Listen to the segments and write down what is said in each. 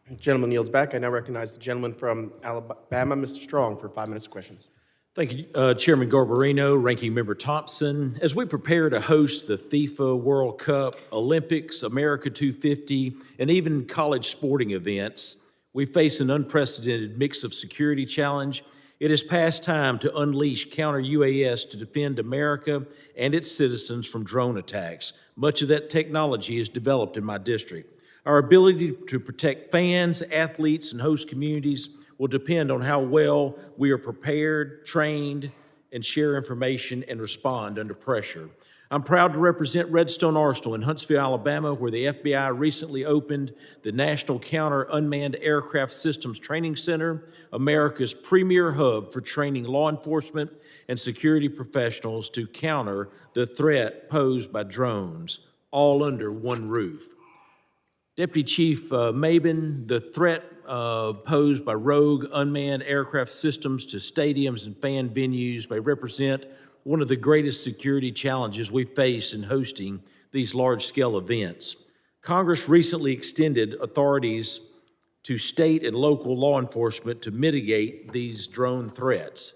The gentleman yields back. I now recognize the gentleman from Alabama, Mr. Strong, for 5 minutes of questions. Thank you, Chairman Garbarino, Ranking Member Thompson. As we prepare to host the FIFA World Cup, Olympics, America 250, and even college sporting events, we face an unprecedented mix of security challenge. It is past time to unleash counter-UAS to defend America and its citizens from drone attacks. Much of that technology is developed in my district. Our ability to protect fans, athletes, and host communities will depend on how well we are prepared, trained, and share information and respond under pressure. I'm proud to represent Redstone Arsenal in Huntsville, Alabama, where the FBI recently opened the National Counter-Unmanned Aircraft Systems Training Center, America's premier hub for training law enforcement and security professionals to counter the threat posed by drones, all under one roof. Deputy Chief Mabin, the threat posed by rogue unmanned aircraft systems to stadiums and fan venues may represent one of the greatest security challenges we face in hosting these large-scale events. Congress recently extended authorities to state and local law enforcement to mitigate these drone threats.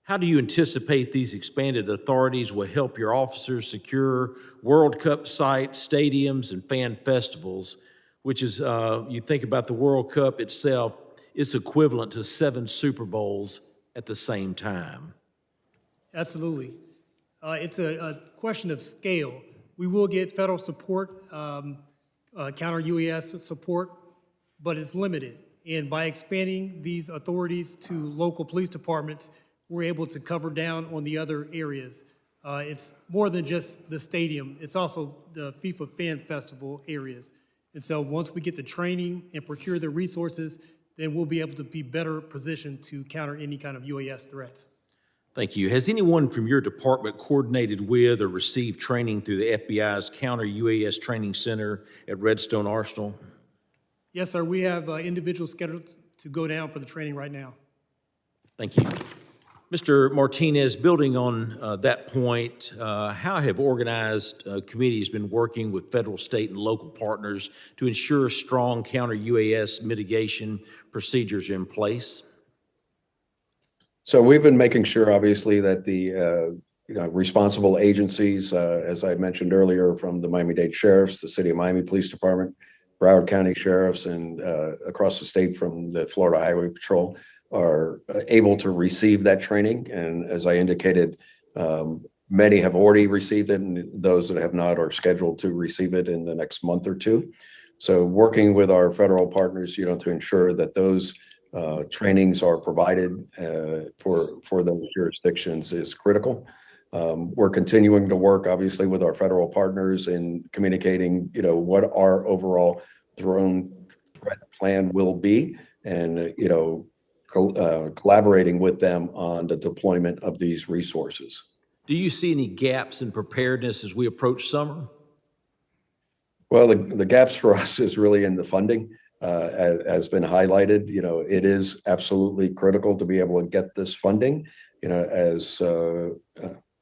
How do you anticipate these expanded authorities will help your officers secure World Cup sites, stadiums, and fan festivals, which is, you think about the World Cup itself, it's equivalent to 7 Super Bowls at the same time? Absolutely. It's a question of scale. We will get federal support, counter-UAS support, but it's limited. And by expanding these authorities to local police departments, we're able to cover down on the other areas. It's more than just the stadium. It's also the FIFA Fan Festival areas. And so once we get the training and procure the resources, then we'll be able to be better positioned to counter any kind of UAS threats. Thank you. Has anyone from your department coordinated with or received training through the FBI's Counter-UAS Training Center at Redstone Arsenal? Yes, sir. We have individuals scheduled to go down for the training right now. Thank you. Mr. Martinez, building on that point, how have organized committees been working with federal, state, and local partners to ensure strong counter-UAS mitigation procedures are in place? So we've been making sure, obviously, that the responsible agencies, as I mentioned earlier, from the Miami-Dade Sheriffs, the City of Miami Police Department, Broward County Sheriffs, and across the state from the Florida Highway Patrol, are able to receive that training. And as I indicated, many have already received it, and those that have not are scheduled to receive it in the next month or two. So working with our federal partners, to ensure that those trainings are provided for those jurisdictions is critical. We're continuing to work, obviously, with our federal partners in communicating, what our overall drone threat plan will be, and collaborating with them on the deployment of these resources. Do you see any gaps in preparedness as we approach summer? Well, the gaps for us is really in the funding. As been highlighted, it is absolutely critical to be able to get this funding. As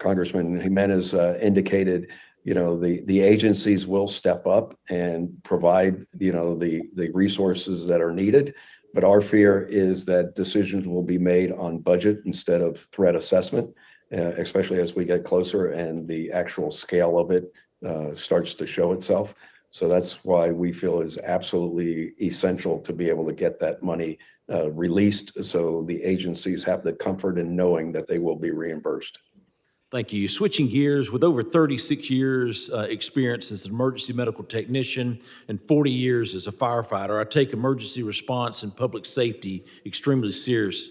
Congressman Jimenez indicated, the agencies will step up and provide, the resources that are needed. But our fear is that decisions will be made on budget instead of threat assessment, especially as we get closer and the actual scale of it starts to show itself. So that's why we feel is absolutely essential to be able to get that money released so the agencies have the comfort in knowing that they will be reimbursed. Thank you. Switching gears, with over 36 years experience as an emergency medical technician and 40 years as a firefighter, I take emergency response and public safety extremely serious.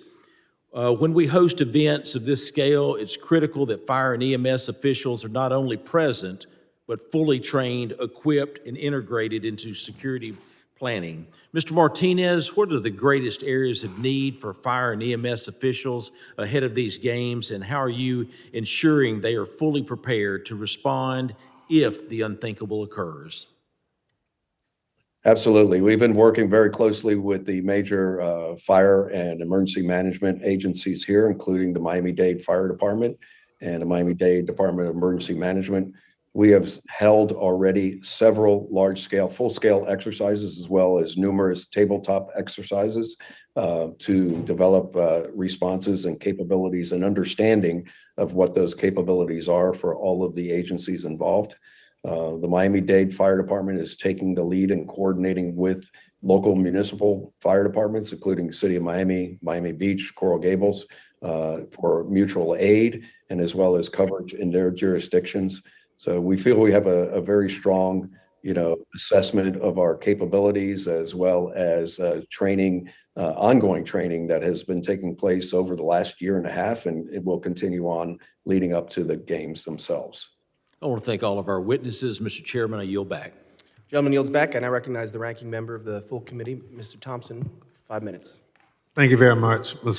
When we host events of this scale, it's critical that fire and EMS officials are not only present, but fully trained, equipped, and integrated into security planning. Mr. Martinez, what are the greatest areas of need for fire and EMS officials ahead of these games, and how are you ensuring they are fully prepared to respond if the unthinkable occurs? Absolutely. We've been working very closely with the major fire and emergency management agencies here, including the Miami-Dade Fire Department and the Miami-Dade Department of Emergency Management. We have held already several large-scale, full-scale exercises, as well as numerous tabletop exercises to develop responses and capabilities and understanding of what those capabilities are for all of the agencies involved. The Miami-Dade Fire Department is taking the lead in coordinating with local municipal fire departments, including the City of Miami, Miami Beach, Coral Gables, for mutual aid and as well as coverage in their jurisdictions. So we feel we have a very strong, assessment of our capabilities as well as training, ongoing training that has been taking place over the last year and a half, and it will continue on leading up to the games themselves. I want to thank all of our witnesses. Mr. Chairman, I yield back. Gentleman yields back, and I recognize the ranking member of the full committee, Mr. Thompson, for 5 minutes. Thank you very much, Mr.